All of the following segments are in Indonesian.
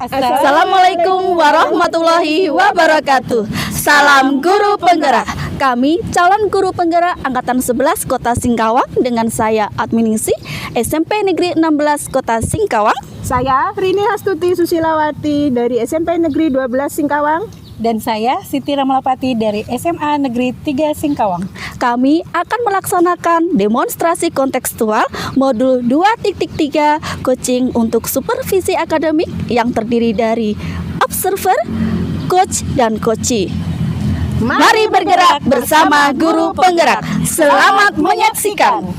Assalamualaikum warahmatullahi wabarakatuh. Salam guru penggerak. Kami calon guru penggerak Angkatan 11 Kota Singkawang dengan saya Adminingsih SMP Negeri 16 Kota Singkawang. Saya Rini Hastuti Susilawati dari SMP Negeri 12 Singkawang. Dan saya Siti Ramalapati dari SMA Negeri 3 Singkawang. Kami akan melaksanakan demonstrasi kontekstual modul 2.3 coaching untuk supervisi akademik yang terdiri dari observer, coach, dan coachee. Mari bergerak bersama guru penggerak. Selamat menyaksikan.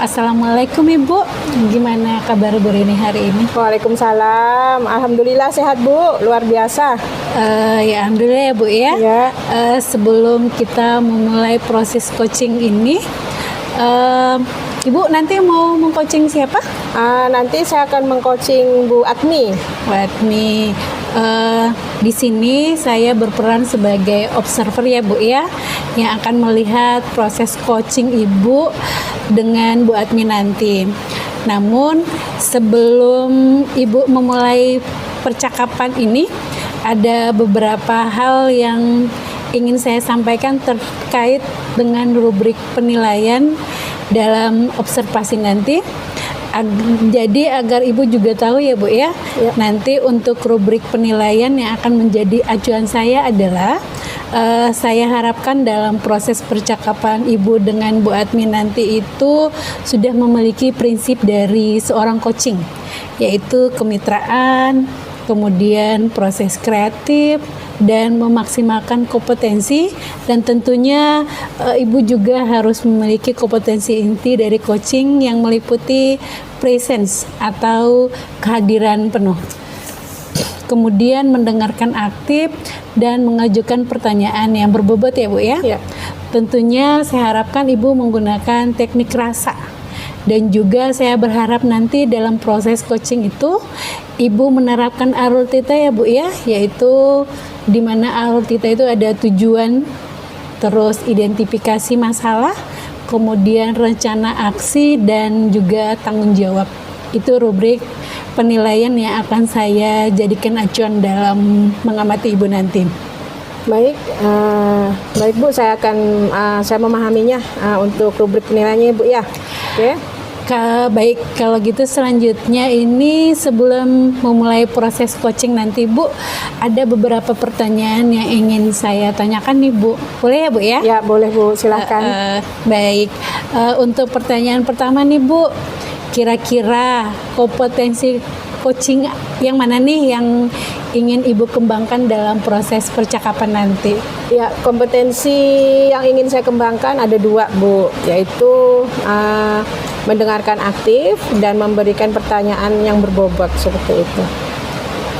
Assalamualaikum Ibu, gimana kabar Bu Rini hari ini? Waalaikumsalam, alhamdulillah sehat Bu, luar biasa. Ya alhamdulillah ya Bu ya. Sebelum kita memulai proses coaching ini, Ibu nanti mau mengcoaching siapa? Nanti saya akan mengcoaching Bu Admi. Bu Admi. Di sini saya berperan sebagai observer ya Bu ya, yang akan melihat proses coaching Ibu dengan Bu Admi nanti. Namun sebelum Ibu memulai percakapan ini, ada beberapa hal yang ingin saya sampaikan terkait dengan rubrik penilaian dalam observasi nanti. Jadi agar Ibu juga tahu ya Bu ya, nanti untuk rubrik penilaian yang akan menjadi acuan saya adalah saya harapkan dalam proses percakapan Ibu dengan Bu Admi nanti itu sudah memiliki prinsip dari seorang coaching, yaitu kemitraan, kemudian proses kreatif, dan memaksimalkan kompetensi, dan tentunya Ibu juga harus memiliki kompetensi inti dari coaching yang meliputi presence atau kehadiran penuh. Kemudian mendengarkan aktif dan mengajukan pertanyaan yang berbobot ya Bu ya. Tentunya saya harapkan Ibu menggunakan teknik rasa. Dan juga saya berharap nanti dalam proses coaching itu Ibu menerapkan alur tita ya Bu ya, yaitu di mana alur tita itu ada tujuan, terus identifikasi masalah, kemudian rencana aksi, dan juga tanggung jawab. Itu rubrik penilaian yang akan saya jadikan acuan dalam mengamati Ibu nanti. Baik Bu, saya akan saya memahaminya untuk rubrik penilaiannya Bu ya. Oke. Baik, kalau gitu selanjutnya ini sebelum memulai proses coaching nanti Bu, ada beberapa pertanyaan yang ingin saya tanyakan nih Bu. Boleh ya Bu ya? Ya boleh Bu, silahkan. Baik, untuk pertanyaan pertama nih Bu, kira-kira kompetensi coaching yang mana nih yang ingin Ibu kembangkan dalam proses percakapan nanti? Ya, kompetensi yang ingin saya kembangkan ada dua Bu, yaitu mendengarkan aktif dan memberikan pertanyaan yang berbobot seperti itu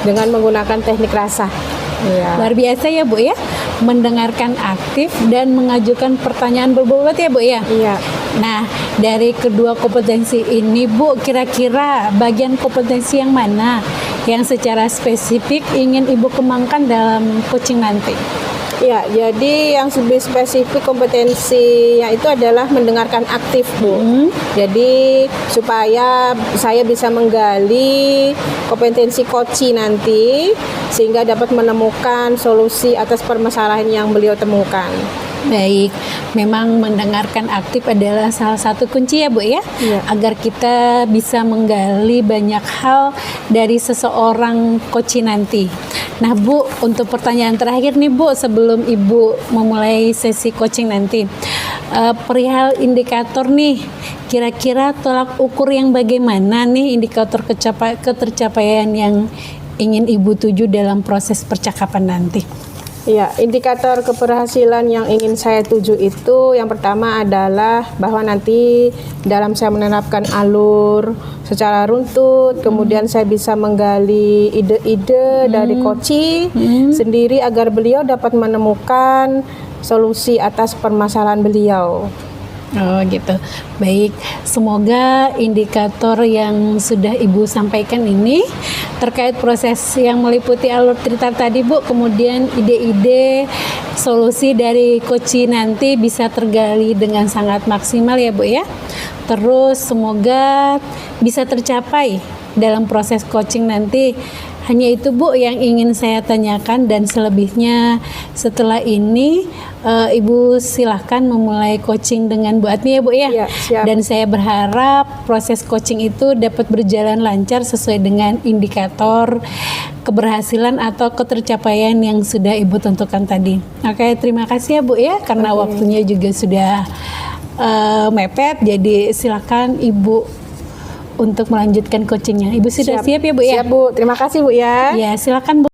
dengan menggunakan teknik rasa. Luar biasa ya Bu ya, mendengarkan aktif dan mengajukan pertanyaan berbobot ya Bu ya. Nah, dari kedua kompetensi ini Bu, kira-kira bagian kompetensi yang mana yang secara spesifik ingin Ibu kembangkan dalam coaching nanti? Ya, jadi yang lebih spesifik kompetensi itu adalah mendengarkan aktif Bu. Jadi supaya saya bisa menggali kompetensi coaching nanti sehingga dapat menemukan solusi atas permasalahan yang beliau temukan. Baik, memang mendengarkan aktif adalah salah satu kunci ya Bu ya, agar kita bisa menggali banyak hal dari seseorang coaching nanti. Nah Bu, untuk pertanyaan terakhir nih Bu, sebelum Ibu memulai sesi coaching nanti, perihal indikator nih, kira-kira tolak ukur yang bagaimana nih indikator ketercapaian yang ingin Ibu tuju dalam proses percakapan nanti? Ya, indikator keberhasilan yang ingin saya tuju itu yang pertama adalah bahwa nanti dalam saya menerapkan alur secara runtut, kemudian saya bisa menggali ide-ide dari coaching sendiri agar beliau dapat menemukan solusi atas permasalahan beliau. Oh gitu. Baik, semoga indikator yang sudah Ibu sampaikan ini terkait proses yang meliputi alur cerita tadi Bu, kemudian ide-ide solusi dari coaching nanti bisa tergali dengan sangat maksimal ya Bu ya. Terus semoga bisa tercapai dalam proses coaching nanti. Hanya itu Bu yang ingin saya tanyakan, dan selebihnya setelah ini Ibu silahkan memulai coaching dengan Bu Atmi ya Bu ya. Iya, siap. Dan saya berharap proses coaching itu dapat berjalan lancar sesuai dengan indikator keberhasilan atau ketercapaian yang sudah Ibu tentukan tadi. Oke, terima kasih ya Bu ya, karena waktunya juga sudah mepet. Jadi silakan Ibu untuk melanjutkan coachingnya. Ibu sudah siap ya Bu ya? Siap Bu, terima kasih Bu ya. Ya, silakan Bu.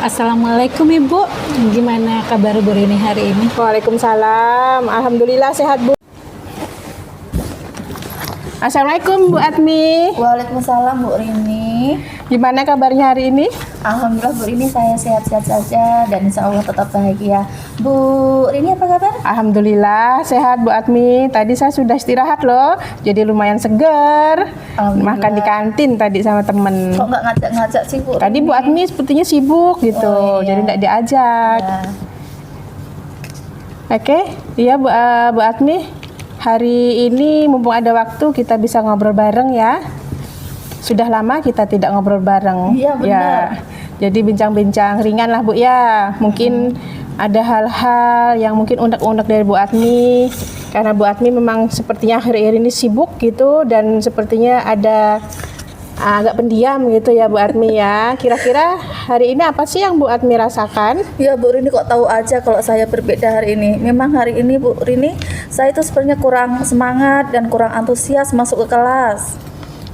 Assalamualaikum Ibu, gimana kabar Bu Rini hari ini? Waalaikumsalam, alhamdulillah sehat Bu. Assalamualaikum Bu Atmi, Waalaikumsalam Bu Rini. gimana kabarnya hari ini? Alhamdulillah Bu Rini, saya sehat-sehat saja dan insya Allah tetap bahagia. Bu Rini apa kabar? Alhamdulillah sehat Bu Atmi. Tadi saya sudah istirahat loh, jadi lumayan seger. Alhamdulillah. Makan di kantin tadi sama temen. Kok nggak ngajak-ngajak sih Bu? Tadi Bu Atmi sepertinya sibuk gitu, Oh, iya. jadi nggak diajak. Ya. Oke, iya Bu Atmi. Hari ini mumpung ada waktu kita bisa ngobrol bareng ya. Sudah lama kita tidak ngobrol bareng. Iya, benar. Ya, jadi bincang-bincang ringan lah Bu ya. Mungkin ada hal-hal yang mungkin unek-unek dari Bu Atmi. Karena Bu Atmi memang sepertinya akhir-akhir ini sibuk gitu, dan sepertinya ada agak pendiam gitu ya Bu Atmi ya. Kira-kira hari ini apa sih yang Bu Atmi rasakan? Ya Bu Rini, kok tahu aja kalau saya berbeda hari ini. Memang hari ini Bu Rini, saya itu sebenarnya kurang semangat dan kurang antusias masuk ke kelas.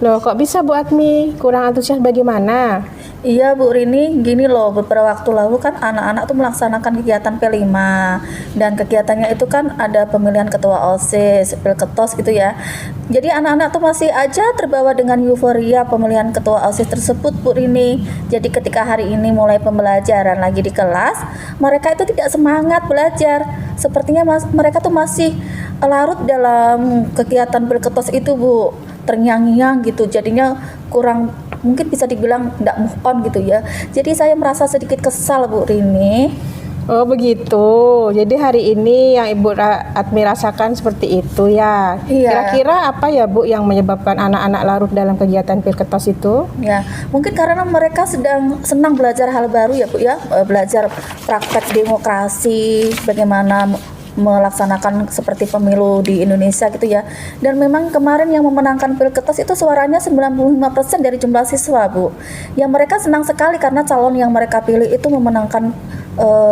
Loh, kok bisa Bu Atmi? Kurang antusias bagaimana? Iya Bu Rini, gini loh, beberapa waktu lalu kan anak-anak tuh melaksanakan kegiatan P5, dan kegiatannya itu kan ada pemilihan ketua OSIS, Pilketos gitu ya. Jadi anak-anak tuh masih aja terbawa dengan euforia pemilihan ketua OSIS tersebut Bu Rini. Jadi ketika hari ini mulai pembelajaran lagi di kelas, mereka itu tidak semangat belajar. Sepertinya mereka tuh masih larut dalam kegiatan Pilketos itu Bu, terngiang-ngiang gitu, jadinya kurang, mungkin bisa dibilang tidak move on gitu ya. Jadi saya merasa sedikit kesal Bu Rini. Oh begitu. Jadi hari ini yang Ibu Atmi rasakan seperti itu ya. Iya. Kira-kira apa ya Bu yang menyebabkan anak-anak larut dalam kegiatan Pilketos itu? Ya, mungkin karena mereka sedang senang belajar hal baru ya Bu ya, belajar praktek demokrasi, bagaimana melaksanakan seperti pemilu di Indonesia gitu ya. Dan memang kemarin yang memenangkan Pilketos itu suaranya 95% dari jumlah siswa Bu. Yang mereka senang sekali karena calon yang mereka pilih itu memenangkan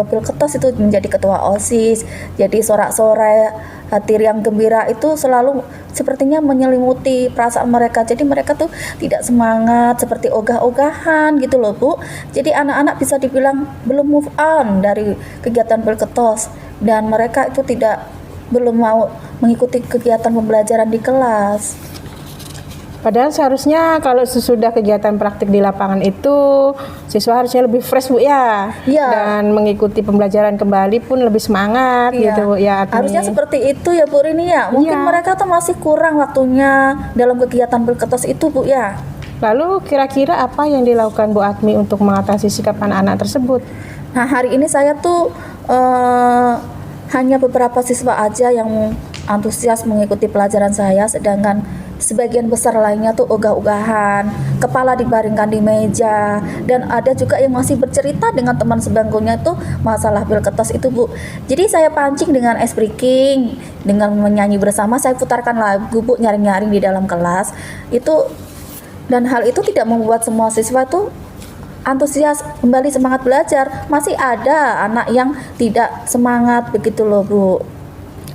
Pilketos itu menjadi ketua OSIS. Jadi sorak-sorai hati yang gembira itu selalu sepertinya menyelimuti perasaan mereka. Jadi mereka tuh tidak semangat, seperti ogah-ogahan gitu loh Bu. Jadi anak-anak bisa dibilang belum move on dari kegiatan Pilketos, dan mereka itu belum mau mengikuti kegiatan pembelajaran di kelas. Padahal seharusnya kalau sesudah kegiatan praktik di lapangan itu siswa harusnya lebih fresh Bu ya. Iya. Dan mengikuti pembelajaran kembali pun lebih semangat gitu Bu ya Atmi. Harusnya seperti itu ya Bu Rini ya. Mungkin Iya. mereka tuh masih kurang waktunya dalam kegiatan Pilketos itu Bu ya. Lalu kira-kira apa yang dilakukan Bu Atmi untuk mengatasi sikap anak-anak tersebut? Nah hari ini saya tuh hanya beberapa siswa aja yang antusias mengikuti pelajaran saya, sedangkan sebagian besar lainnya tuh ogah-ogahan, kepala dibaringkan di meja, dan ada juga yang masih bercerita dengan teman sebangkunya tuh masalah Pilketos itu Bu. Jadi saya pancing dengan ice breaking, dengan menyanyi bersama, saya putarkan lagu Bu, nyaring-nyaring di dalam kelas itu, dan hal itu tidak membuat semua siswa tuh antusias kembali semangat belajar. Masih ada anak yang tidak semangat begitu loh Bu.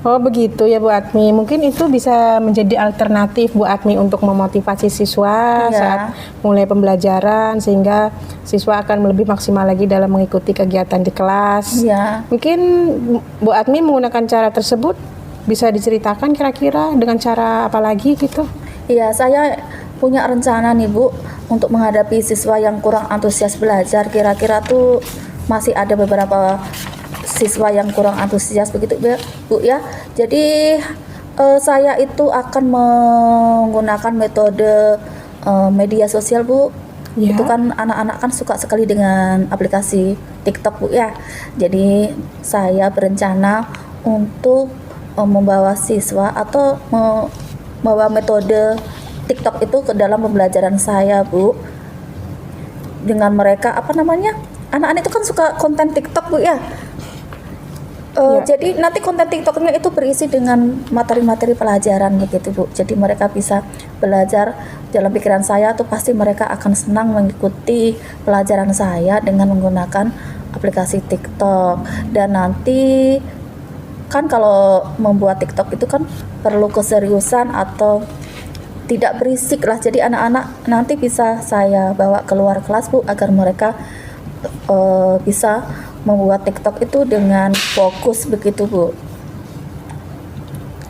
Oh begitu ya Bu Atmi. Mungkin itu bisa menjadi alternatif Bu Atmi untuk memotivasi siswa Iya. saat mulai pembelajaran, sehingga siswa akan lebih maksimal lagi dalam mengikuti kegiatan di kelas. Iya. Mungkin Bu Atmi menggunakan cara tersebut, bisa diceritakan kira-kira dengan cara apa lagi gitu? Iya, saya punya rencana nih Bu untuk menghadapi siswa yang kurang antusias belajar. Kira-kira tuh masih ada beberapa siswa yang kurang antusias begitu Bu ya. Jadi saya itu akan menggunakan metode media sosial Bu. Ya. Itu kan anak-anak kan suka sekali dengan aplikasi TikTok Bu ya. Jadi saya berencana untuk membawa siswa atau membawa metode TikTok itu ke dalam pembelajaran saya Bu. Dengan mereka anak-anak itu kan suka konten TikTok Bu ya. Jadi nanti konten TikToknya itu berisi dengan materi-materi pelajaran begitu Bu. Jadi mereka bisa belajar, dalam pikiran saya tuh pasti mereka akan senang mengikuti pelajaran saya dengan menggunakan aplikasi TikTok. Dan nanti kan kalau membuat TikTok itu kan perlu keseriusan atau tidak berisik lah. Jadi anak-anak nanti bisa saya bawa keluar kelas Bu agar mereka bisa membuat TikTok itu dengan fokus begitu Bu.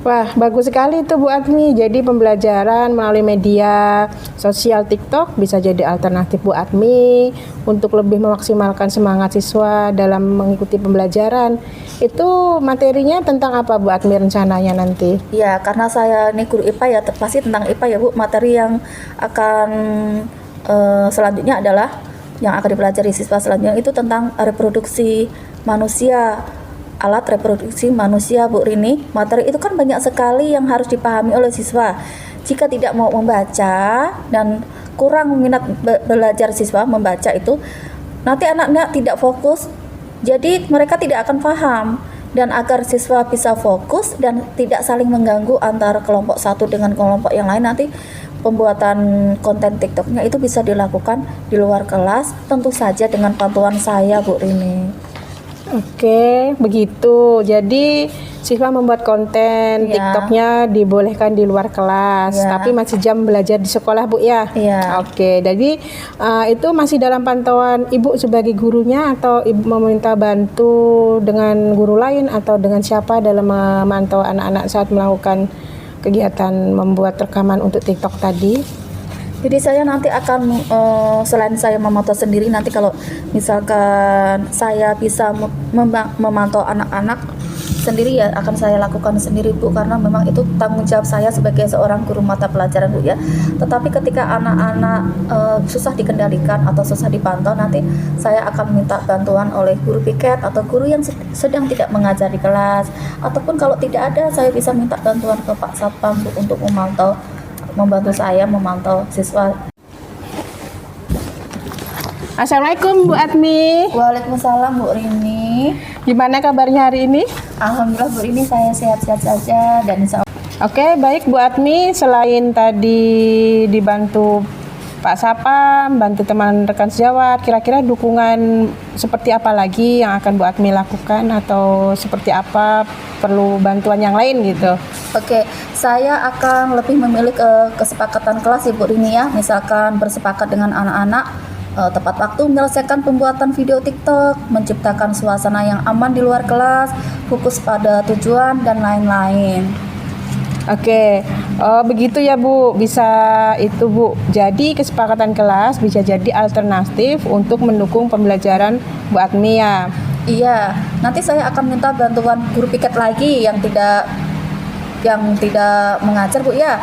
Wah, bagus sekali itu Bu Atmi. Jadi pembelajaran melalui media sosial TikTok bisa jadi alternatif Bu Atmi untuk lebih memaksimalkan semangat siswa dalam mengikuti pembelajaran. Itu materinya tentang apa Bu Atmi rencananya nanti? Ya, karena saya ini guru IPA ya, pasti tentang IPA ya Bu. Materi yang akan selanjutnya adalah yang akan dipelajari siswa selanjutnya itu tentang reproduksi manusia, alat reproduksi manusia Bu Rini. Materi itu kan banyak sekali yang harus dipahami oleh siswa. Jika tidak mau membaca dan kurang minat belajar siswa membaca itu, nanti anak-anak tidak fokus, jadi mereka tidak akan paham. Dan agar siswa bisa fokus dan tidak saling mengganggu antara kelompok satu dengan kelompok yang lain, nanti pembuatan konten TikToknya itu bisa dilakukan di luar kelas, tentu saja dengan bantuan saya Bu Rini. Oke, begitu. Jadi siswa membuat konten Iya. TikToknya dibolehkan di luar kelas, Iya. tapi masih jam belajar di sekolah Bu ya. Iya. Oke, jadi itu masih dalam pantauan Ibu sebagai gurunya atau Ibu meminta bantu dengan guru lain atau dengan siapa dalam memantau anak-anak saat melakukan kegiatan membuat rekaman untuk TikTok tadi? Jadi saya nanti akan selain saya memantau sendiri, nanti kalau misalkan saya bisa memantau anak-anak sendiri ya akan saya lakukan sendiri Bu, karena memang itu tanggung jawab saya sebagai seorang guru mata pelajaran Bu ya. Tetapi ketika anak-anak susah dikendalikan atau susah dipantau, nanti saya akan minta bantuan oleh guru piket atau guru yang sedang tidak mengajar di kelas, ataupun kalau tidak ada saya bisa minta bantuan ke Pak Satpam Bu untuk membantu saya memantau siswa. Assalamualaikum Bu Atmi. Waalaikumsalam Bu Rini. Gimana kabarnya hari ini? Alhamdulillah Bu Rini, saya sehat-sehat saja dan insya Allah. Oke, baik Bu Atmi, selain tadi dibantu Pak Sapam, bantu teman rekan sejawat, kira-kira dukungan seperti apa lagi yang akan Bu Atmi lakukan atau seperti apa perlu bantuan yang lain gitu? Oke, saya akan lebih memilih kesepakatan kelas Ibu Rini ya. Misalkan bersepakat dengan anak-anak tepat waktu menyelesaikan pembuatan video TikTok, menciptakan suasana yang aman di luar kelas, fokus pada tujuan dan lain-lain. Oke, begitu ya Bu, bisa itu Bu. Jadi kesepakatan kelas bisa jadi alternatif untuk mendukung pembelajaran Bu Atmi ya. Iya, nanti saya akan minta bantuan guru piket lagi yang tidak mengajar Bu ya,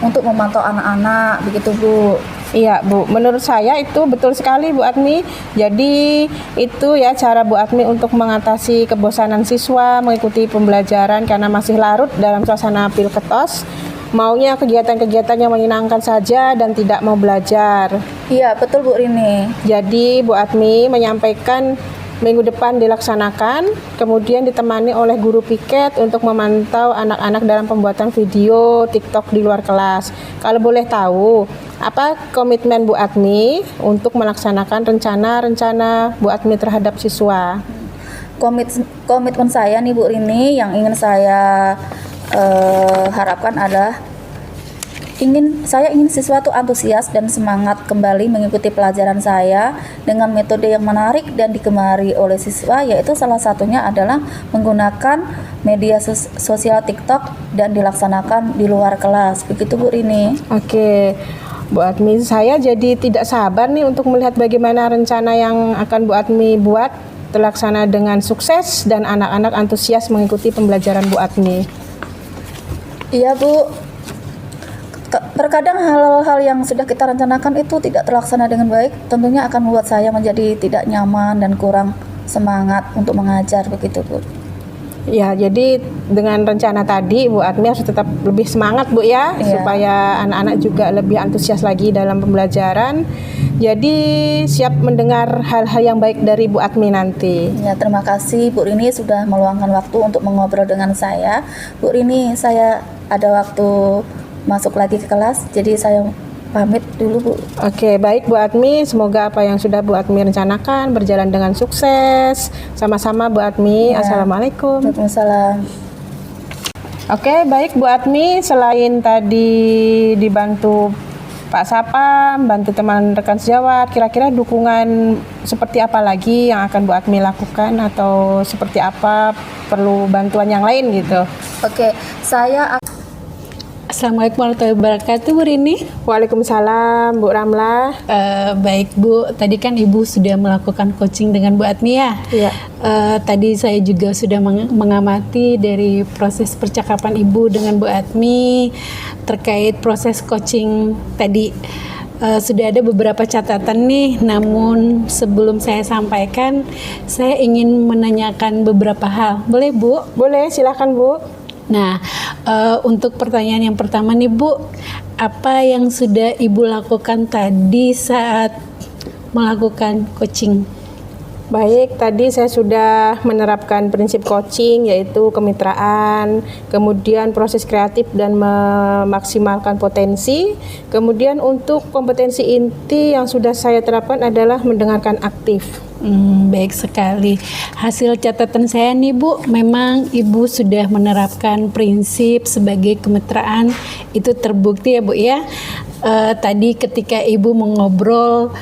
untuk memantau anak-anak begitu Bu. Iya Bu, menurut saya itu betul sekali Bu Atmi. Jadi itu ya cara Bu Atmi untuk mengatasi kebosanan siswa mengikuti pembelajaran karena masih larut dalam suasana pilketos. Maunya kegiatan-kegiatan yang menyenangkan saja dan tidak mau belajar. Iya, betul Bu Rini. Jadi Bu Atmi menyampaikan minggu depan dilaksanakan, kemudian ditemani oleh guru piket untuk memantau anak-anak dalam pembuatan video TikTok di luar kelas. Kalau boleh tahu, apa komitmen Bu Atmi untuk melaksanakan rencana-rencana Bu Atmi terhadap siswa? Komitmen saya nih Bu Rini, yang ingin saya harapkan adalah saya ingin siswa itu antusias dan semangat kembali mengikuti pelajaran saya dengan metode yang menarik dan digemari oleh siswa, yaitu salah satunya adalah menggunakan media sosial TikTok dan dilaksanakan di luar kelas. Begitu Bu Rini. Oke, Bu Atmi, saya jadi tidak sabar nih untuk melihat bagaimana rencana yang akan Bu Atmi buat terlaksana dengan sukses dan anak-anak antusias mengikuti pembelajaran Bu Atmi. Iya Bu, terkadang hal-hal yang sudah kita rencanakan itu tidak terlaksana dengan baik, tentunya akan membuat saya menjadi tidak nyaman dan kurang semangat untuk mengajar begitu Bu. Ya, jadi dengan rencana tadi Bu Atmi harus tetap lebih semangat Bu ya, Iya. supaya anak-anak juga lebih antusias lagi dalam pembelajaran. Jadi siap mendengar hal-hal yang baik dari Bu Atmi nanti. Ya, terima kasih Bu Rini sudah meluangkan waktu untuk mengobrol dengan saya. Bu Rini, saya ada waktu masuk lagi ke kelas, jadi saya pamit dulu Bu. Oke, baik Bu Atmi, semoga apa yang sudah Bu Atmi rencanakan berjalan dengan sukses. Sama-sama Bu Atmi. Ya. Assalamualaikum. Waalaikumsalam. Oke, baik Bu Atmi, selain tadi dibantu Pak Sapam, bantu teman rekan sejawat, kira-kira dukungan seperti apa lagi yang akan Bu Atmi lakukan atau seperti apa perlu bantuan yang lain gitu? Oke, saya Assalamualaikum warahmatullahi wabarakatuh, Bu Rini. Waalaikumsalam Bu Ramlah. Baik Bu, tadi kan Ibu sudah melakukan coaching dengan Bu Atmi ya. Iya. Tadi saya juga sudah mengamati dari proses percakapan Ibu dengan Bu Atmi terkait proses coaching tadi. Sudah ada beberapa catatan nih, namun sebelum saya sampaikan, saya ingin menanyakan beberapa hal. Boleh Bu? Boleh, silakan Bu. Nah, untuk pertanyaan yang pertama nih Bu, apa yang sudah Ibu lakukan tadi saat melakukan coaching? Baik, tadi saya sudah menerapkan prinsip coaching yaitu kemitraan, kemudian proses kreatif dan memaksimalkan potensi. Kemudian untuk kompetensi inti yang sudah saya terapkan adalah mendengarkan aktif. Baik sekali. Hasil catatan saya nih Bu, memang Ibu sudah menerapkan prinsip sebagai kemitraan, itu terbukti ya Bu ya. Tadi ketika Ibu mengobrol,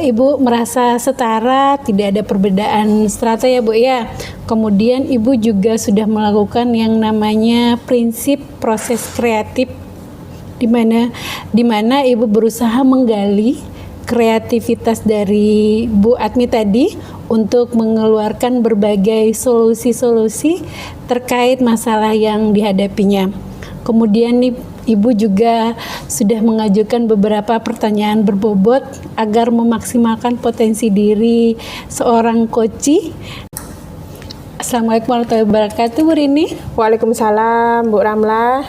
Ibu merasa setara, tidak ada perbedaan strata ya Bu ya. Kemudian Ibu juga sudah melakukan yang namanya prinsip proses kreatif, di mana Ibu berusaha menggali kreativitas dari Bu Atmi tadi untuk mengeluarkan berbagai solusi-solusi terkait masalah yang dihadapinya. Kemudian nih, Ibu juga sudah mengajukan beberapa pertanyaan berbobot agar memaksimalkan potensi diri seorang coach. Assalamualaikum warahmatullahi wabarakatuh, Bu Rini. Waalaikumsalam Bu Ramlah.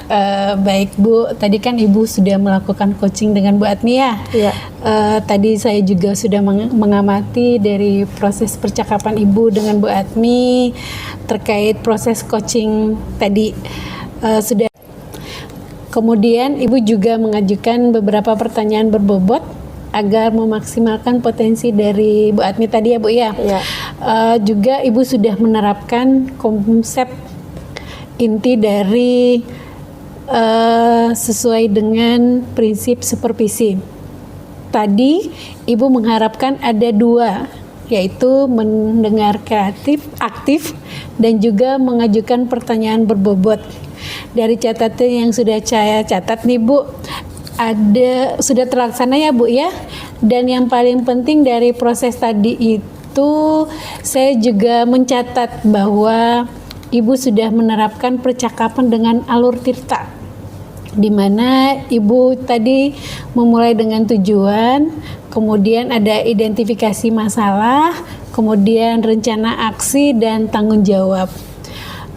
Baik Bu, tadi kan Ibu sudah melakukan coaching dengan Bu Atmi ya. Iya. Tadi saya juga sudah mengamati dari proses percakapan Ibu dengan Bu Atmi terkait proses coaching tadi. Sudah. Kemudian Ibu juga mengajukan beberapa pertanyaan berbobot agar memaksimalkan potensi dari Bu Atmi tadi ya Bu ya. Iya. Juga Ibu sudah menerapkan konsep inti dari sesuai dengan prinsip supervisi. Tadi Ibu mengharapkan ada dua, yaitu mendengar kreatif, aktif, dan juga mengajukan pertanyaan berbobot. Dari catatan yang sudah saya catat nih Bu, sudah terlaksana ya Bu ya. Dan yang paling penting dari proses tadi itu, saya juga mencatat bahwa Ibu sudah menerapkan percakapan dengan alur tirta, di mana Ibu tadi memulai dengan tujuan, kemudian ada identifikasi masalah, kemudian rencana aksi dan tanggung jawab.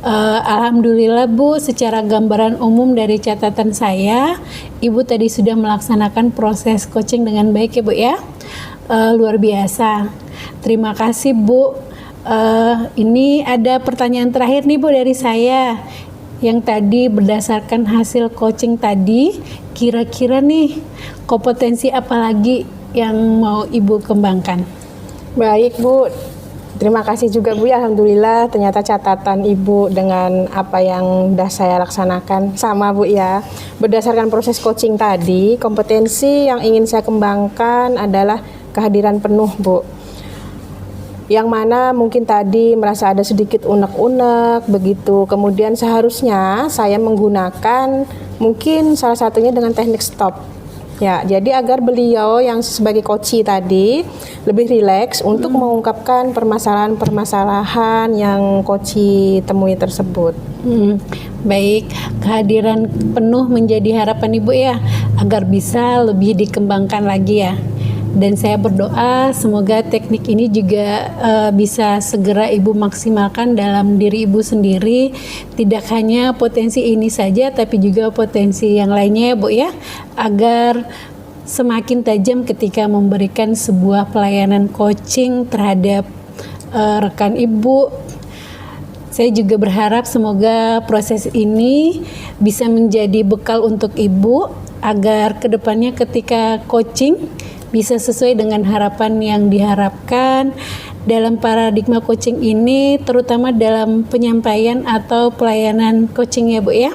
Alhamdulillah Bu, secara gambaran umum dari catatan saya, Ibu tadi sudah melaksanakan proses coaching dengan baik ya Bu ya. Luar biasa. Terima kasih Bu. Ini ada pertanyaan terakhir nih Bu dari saya. Yang tadi berdasarkan hasil coaching tadi, kira-kira nih kompetensi apa lagi yang mau Ibu kembangkan? Baik Bu, terima kasih juga Bu ya. Alhamdulillah ternyata catatan Ibu dengan apa yang sudah saya laksanakan sama Bu ya. Berdasarkan proses coaching tadi, kompetensi yang ingin saya kembangkan adalah kehadiran penuh Bu. Yang mana mungkin tadi merasa ada sedikit unek-unek begitu. Kemudian seharusnya saya menggunakan mungkin salah satunya dengan teknik stop. Ya, jadi agar beliau yang sebagai coach tadi lebih rileks untuk mengungkapkan permasalahan-permasalahan yang coach temui tersebut. Baik, kehadiran penuh menjadi harapan Ibu ya, agar bisa lebih dikembangkan lagi ya. Dan saya berdoa semoga teknik ini juga bisa segera Ibu maksimalkan dalam diri Ibu sendiri. Tidak hanya potensi ini saja, tapi juga potensi yang lainnya ya Bu ya, agar semakin tajam ketika memberikan sebuah pelayanan coaching terhadap rekan Ibu. Saya juga berharap semoga proses ini bisa menjadi bekal untuk Ibu agar kedepannya ketika coaching bisa sesuai dengan harapan yang diharapkan dalam paradigma coaching ini, terutama dalam penyampaian atau pelayanan coaching ya Bu ya.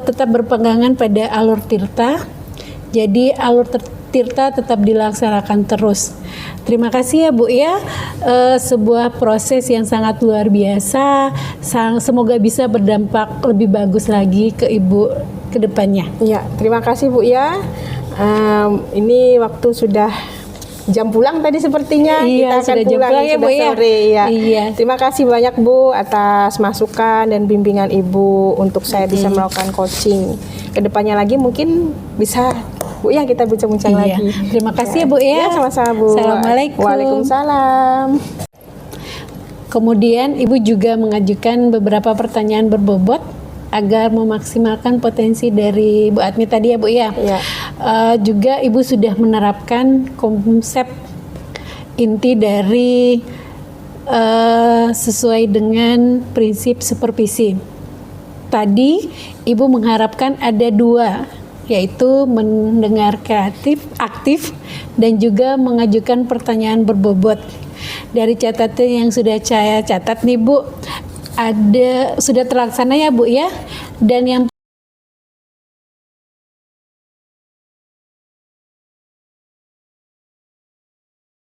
Tetap berpegangan pada alur tirta, jadi alur tirta tetap dilaksanakan terus. Terima kasih ya Bu ya, sebuah proses yang sangat luar biasa, semoga bisa berdampak lebih bagus lagi ke Ibu ke depannya. Ya, terima kasih Bu ya. Ini waktu sudah jam pulang tadi sepertinya. Iya, kita akan sudah jam pulang ya, sudah Bu, ya. sore ya. Iya. Terima kasih banyak Bu atas masukan dan bimbingan Ibu untuk saya bisa melakukan coaching. Kedepannya lagi mungkin bisa Bu ya kita bincang-bincang Iya. lagi. Terima kasih ya Bu ya. Ya, sama-sama Bu. Assalamualaikum. Waalaikumsalam. Kemudian Ibu juga mengajukan beberapa pertanyaan berbobot agar memaksimalkan potensi dari Bu Atmi tadi ya Bu ya. Iya. Juga Ibu sudah menerapkan konsep inti dari sesuai dengan prinsip supervisi. Tadi Ibu mengharapkan ada dua, yaitu mendengar kreatif, aktif, dan juga mengajukan pertanyaan berbobot. Dari catatan yang sudah saya catat nih Bu, sudah terlaksana ya Bu ya. Dan yang